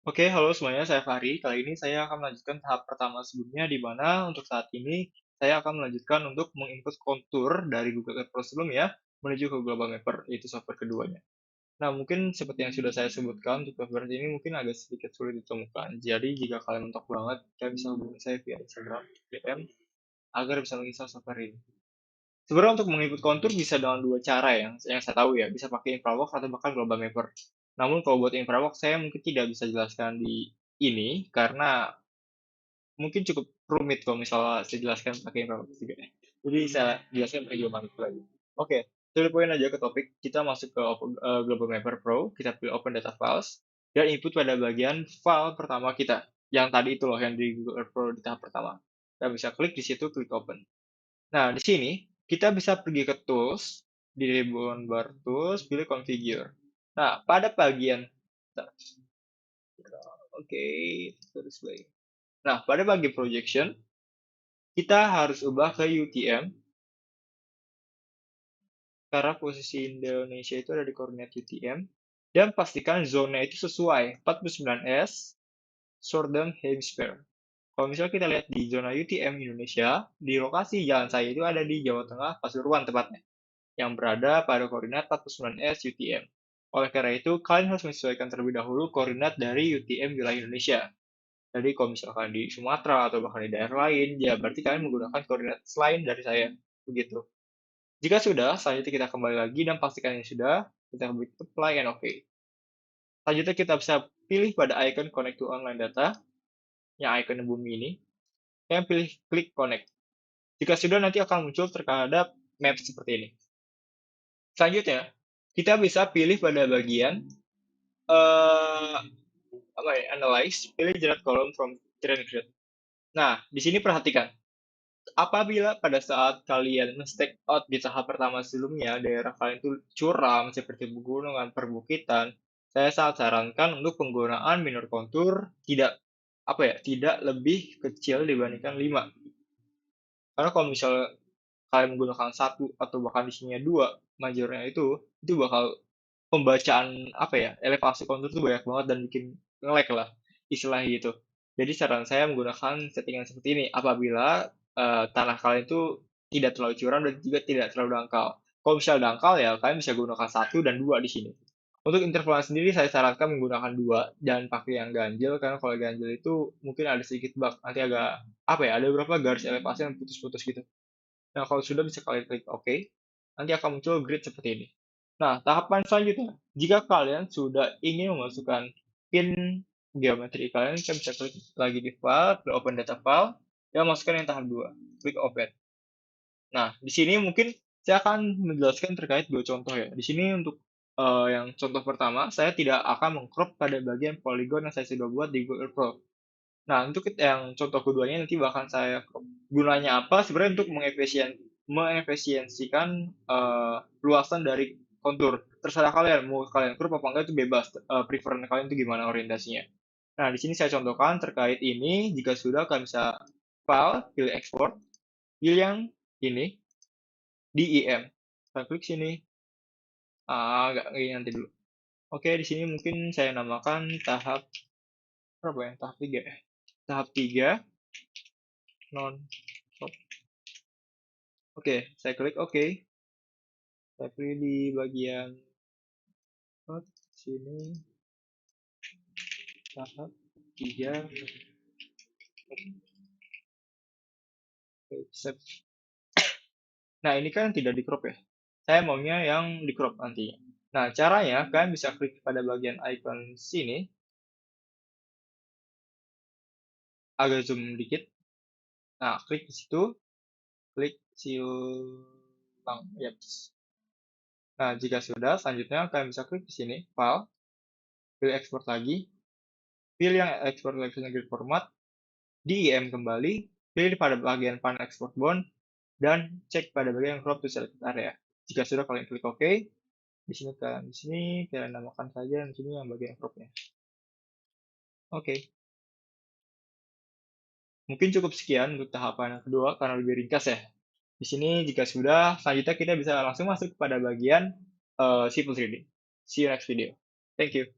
Oke, halo semuanya, saya Fahri. Kali ini saya akan melanjutkan tahap pertama sebelumnya, di mana untuk saat ini saya akan melanjutkan untuk menginput kontur dari Google Earth Pro sebelumnya menuju ke Global Mapper, yaitu software keduanya. Nah, mungkin seperti yang sudah saya sebutkan, untuk software ini mungkin agak sedikit sulit ditemukan. Jadi, jika kalian mentok banget, kalian bisa hubungi saya via Instagram, DM, agar bisa menginstal software ini. Sebenarnya untuk menginput kontur bisa dengan dua cara yang saya tahu ya, bisa pakai Infraworks atau bahkan Global Mapper. Namun kalau buat Infraworks saya mungkin tidak bisa jelaskan di ini karena mungkin cukup rumit kalau misalnya saya jelaskan pakai Infraworks juga ya. Jadi saya jelaskan pakai Global Mapper lagi. Oke, to the point aja ke topik, kita masuk ke Global Mapper Pro, kita pilih Open Data Files, dan input pada bagian file pertama kita, yang tadi itu loh, yang di Google Earth Pro di tahap pertama. Kita bisa klik di situ, klik Open. Nah, di sini kita bisa pergi ke Tools, di ribbon bar Tools, pilih Configure. Nah, pada bagian oke, terus play. Nah, pada bagian projection, kita harus ubah ke UTM karena posisi Indonesia itu ada di koordinat UTM dan pastikan zona itu sesuai 49S Southern Hemisphere. Kalau misalnya kita lihat di zona UTM Indonesia, di lokasi jalan saya itu ada di Jawa Tengah, Pasuruan tepatnya, yang berada pada koordinat 49S UTM. Oleh karena itu, kalian harus menyesuaikan terlebih dahulu koordinat dari UTM wilayah Indonesia. Jadi kalau misalkan di Sumatera atau bahkan di daerah lain, ya berarti kalian menggunakan koordinat selain dari saya. Begitu. Jika sudah, selanjutnya kita kembali lagi dan pastikan ini sudah, kita klik apply and OK. Selanjutnya kita bisa pilih pada icon connect to online data, yang icon bumi ini, yang pilih klik connect. Jika sudah, nanti akan muncul terhadap map seperti ini. Selanjutnya, kita bisa pilih pada bagian eh apa ya, analyze, pilih generate column from training grid. Nah, di sini perhatikan, apabila pada saat kalian men-stack out di tahap pertama sebelumnya, daerah kalian itu curam seperti pegunungan, perbukitan, saya sangat sarankan untuk penggunaan minor contour tidak apa ya, tidak lebih kecil dibandingkan 5. Karena kalau misalnya kalian menggunakan satu atau bahkan di sini dua majornya itu bakal pembacaan apa ya, elevasi kontur itu banyak banget dan bikin nge-lag lah istilahnya gitu. Jadi saran saya menggunakan settingan seperti ini apabila tanah kalian itu tidak terlalu curam dan juga tidak terlalu dangkal. Kalau misalnya dangkal ya kalian bisa gunakan satu dan dua di sini. Untuk intervalnya sendiri saya sarankan menggunakan dua dan pakai yang ganjil karena kalau ganjil itu mungkin ada sedikit bug, nanti agak apa ya, ada beberapa garis elevasi yang putus-putus gitu. Nah, kalau sudah bisa kalian klik OK, nanti akan muncul grid seperti ini. Nah, tahapan selanjutnya, jika kalian sudah ingin memasukkan pin geometri kalian, bisa klik lagi di file, ke open data file, dan masukkan yang tahap 2, klik open. Nah, di sini mungkin saya akan menjelaskan terkait dua contoh ya. Di sini untuk yang contoh pertama, saya tidak akan mengcrop pada bagian polygon yang saya sudah buat di Google Pro. Nah, untuk yang contoh keduanya nanti bahkan saya gunanya apa? Sebenarnya untuk mengefisiensikan luasan dari kontur. Terserah kalian mau kalian crop apa enggak itu bebas. Preference kalian itu gimana orientasinya. Nah, di sini saya contohkan terkait ini. Jika sudah kalian bisa file, pilih export, pilih yang ini di IM. Saya klik sini. Enggak, ini nanti dulu. Oke, di sini mungkin saya namakan tahap berapa ya? Tahap 3 ya. Tahap 3 non. Oke, saya klik OK. Saya pilih di bagian sini tahap 3. Oke, nah, ini kan tidak di crop ya. Saya maunya yang di crop nantinya. Nah, caranya kalian bisa klik pada bagian icon sini, agak zoom dikit. Nah, klik di situ, klik silang. Yep. Nah, jika sudah, selanjutnya kalian bisa klik di sini, file, pilih export lagi, pilih yang export selection grid format, di IM kembali, pilih pada bagian pan export bond, dan cek pada bagian crop to selected area. Jika sudah kalian klik OK, di sini kalian namakan saja di sini yang bagian cropnya. Oke. Mungkin cukup sekian untuk tahapan yang kedua karena lebih ringkas ya. Di sini jika sudah, selanjutnya kita bisa langsung masuk pada bagian Civil 3D. See you next video. Thank you.